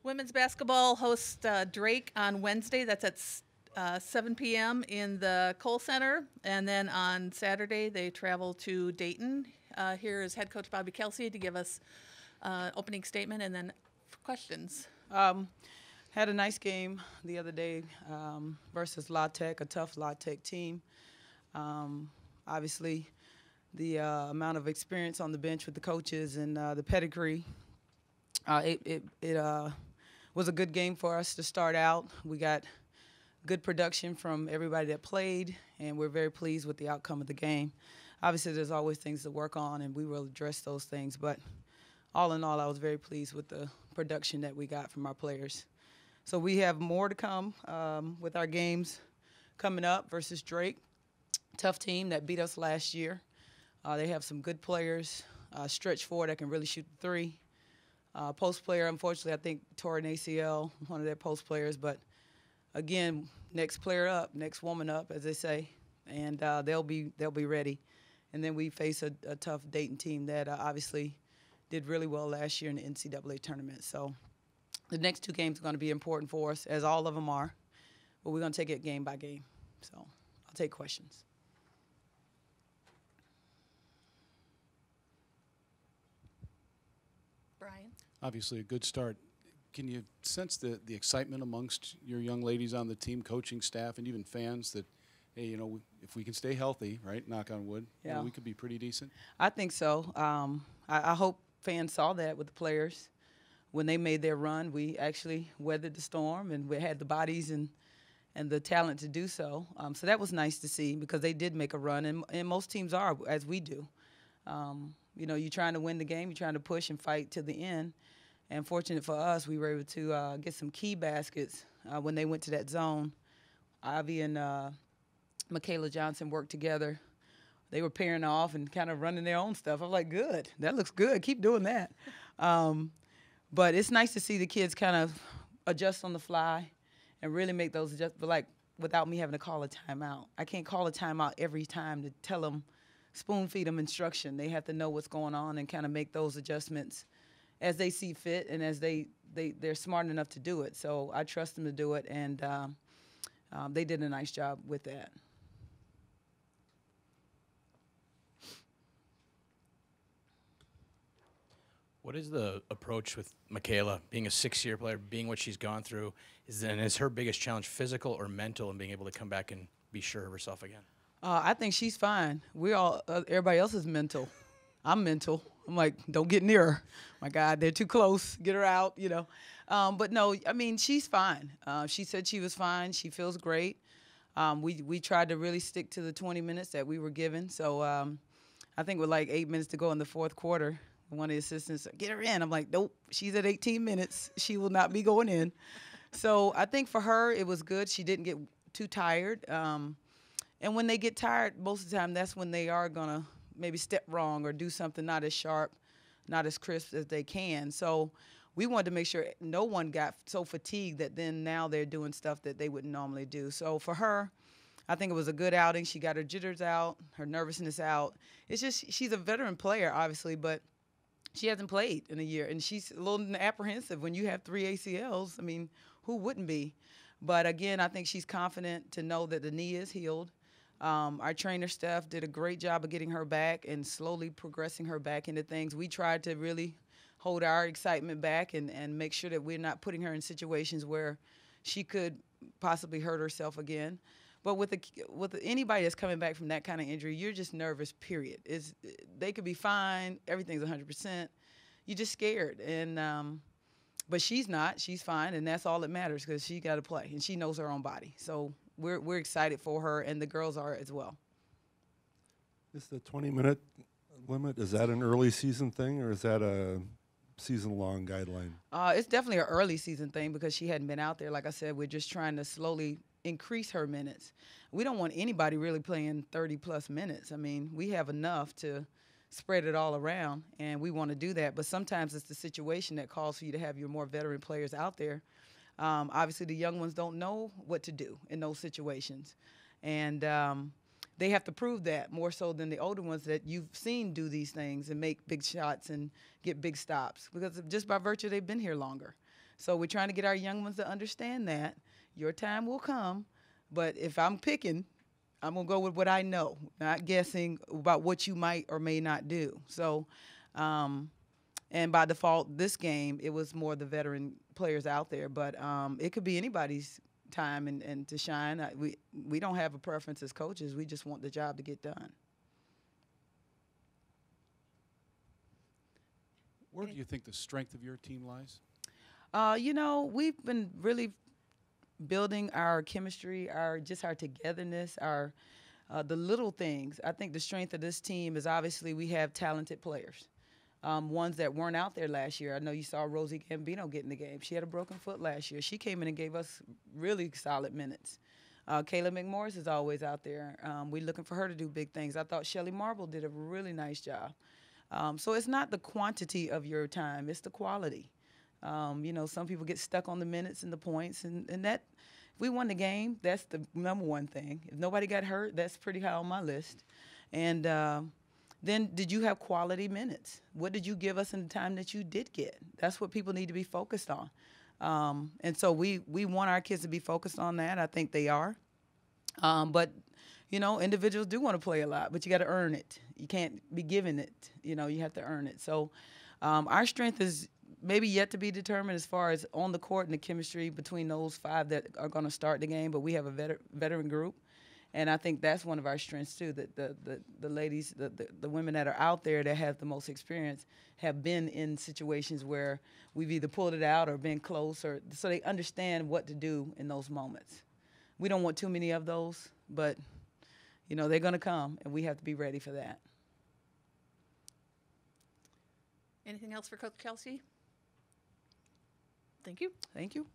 Women's basketball hosts Drake on Wednesday. That's at 7 p.m. in the Kohl Center. And then on Saturday, they travel to Dayton. Here is head coach Bobbie Kelsey to give us opening statement and then questions. Had a nice game the other day versus La Tech, a tough La Tech team. Obviously, the amount of experience on the bench with the coaches and the pedigree, it was a good game for us to start out. We got good production from everybody that played, and we're very pleased with the outcome of the game. Obviously, there's always things to work on, and we will address those things. But all in all, I was very pleased with the production that we got from our players. So we have more to come with our games coming up versus Drake. Tough team that beat us last year. They have some good players, stretch forward that can really shoot the three. Post player, unfortunately, I think tore an ACL, one of their post players. But, again, next player up, next woman up, as they say, and they'll be ready. And then we face a tough Dayton team that obviously did really well last year in the NCAA tournament. So the next two games are going to be important for us, as all of them are. But we're going to take it game by game. So I'll take questions. Brian? Obviously a good start. Can you sense the excitement amongst your young ladies on the team, coaching staff, and even fans that, hey, you know, if we can stay healthy, right, knock on wood, yeah, you know, we could be pretty decent? I think so. I hope fans saw that with the players. When they made their run, we actually weathered the storm, and we had the bodies and the talent to do so. So that was nice to see because they did make a run, and most teams are, as we do. You know, you're trying to win the game, you're trying to push and fight to the end. And fortunate for us, we were able to get some key baskets when they went to that zone. Ivy and Michaela Johnson worked together. They were pairing off and kind of running their own stuff. I'm like, good, that looks good. Keep doing that. But it's nice to see the kids kind of adjust on the fly and really make those adjustments, like without me having to call a timeout. I can't call a timeout every time to tell them, spoon feed them instruction. They have to know what's going on and kind of make those adjustments as they see fit and as they're smart enough to do it. So I trust them to do it, and they did a nice job with that. What is the approach with Michaela, being a six-year player, being what she's gone through? Is her biggest challenge physical or mental, and being able to come back and be sure of herself again? I think she's fine. Everybody else is mental. I'm mental. I'm like, don't get near her. My God, they're too close. Get her out, you know. But no, I mean, she's fine. She said she was fine. She feels great. We tried to really stick to the 20 minutes that we were given. So I think with like 8 minutes to go in the fourth quarter, one of the assistants said, get her in. I'm like, nope, she's at 18 minutes. She will not be going in. So I think for her it was good. She didn't get too tired. And when they get tired, most of the time that's when they are going to maybe step wrong or do something not as sharp, not as crisp as they can. So we wanted to make sure no one got so fatigued that then now they're doing stuff that they wouldn't normally do. So for her, I think it was a good outing. She got her jitters out, her nervousness out. It's just she's a veteran player, obviously, but she hasn't played in a year. And she's a little apprehensive when you have 3 ACLs. I mean, who wouldn't be? But, again, I think she's confident to know that the knee is healed. Our trainer staff did a great job of getting her back and slowly progressing her back into things. We tried to really hold our excitement back and make sure that we're not putting her in situations where she could possibly hurt herself again. But with anybody that's coming back from that kind of injury, you're just nervous, period. They could be fine. Everything's 100%. You're just scared. But she's not. She's fine, and that's all that matters because she got to play, and she knows her own body. So we're excited for her, and the girls are as well. Is the 20-minute limit, is that an early season thing, or is that a season-long guideline? It's definitely an early season thing because she hadn't been out there. Like I said, we're just trying to slowly increase her minutes. We don't want anybody really playing 30-plus minutes. I mean, we have enough to spread it all around, and we want to do that. But sometimes it's the situation that calls for you to have your more veteran players out there. Obviously, the young ones don't know what to do in those situations. And they have to prove that more so than the older ones that you've seen do these things and make big shots and get big stops because just by virtue they've been here longer. So we're trying to get our young ones to understand that your time will come, but if I'm picking, I'm going to go with what I know, not guessing about what you might or may not do. So, and by default, this game, it was more the veteran players out there, but it could be anybody's time and to shine. We don't have a preference as coaches. We just want the job to get done. Where do you think the strength of your team lies? You know, we've been really building our chemistry, our togetherness, the little things. I think the strength of this team is obviously we have talented players, ones that weren't out there last year. I know you saw Rosie Gambino get in the game. She had a broken foot last year. She came in and gave us really solid minutes. Kayla McMorris is always out there. We're looking for her to do big things. I thought Shelly Marble did a really nice job. So it's not the quantity of your time, it's the quality. You know, some people get stuck on the minutes and the points, and that, if we won the game, that's the number one thing. If nobody got hurt, that's pretty high on my list. And then did you have quality minutes? What did you give us in the time that you did get? That's what people need to be focused on. And so we want our kids to be focused on that. I think they are. But you know, individuals do want to play a lot, but you got to earn it. You can't be given it. You know, you have to earn it. So our strength is maybe yet to be determined as far as on the court and the chemistry between those 5 that are going to start the game, but we have a veteran group. And I think that's one of our strengths, too, that the ladies, the women that are out there that have the most experience have been in situations where we've either pulled it out or been close, or so they understand what to do in those moments. We don't want too many of those, but you know, they're going to come, and we have to be ready for that. Anything else for Coach Kelsey? Thank you. Thank you.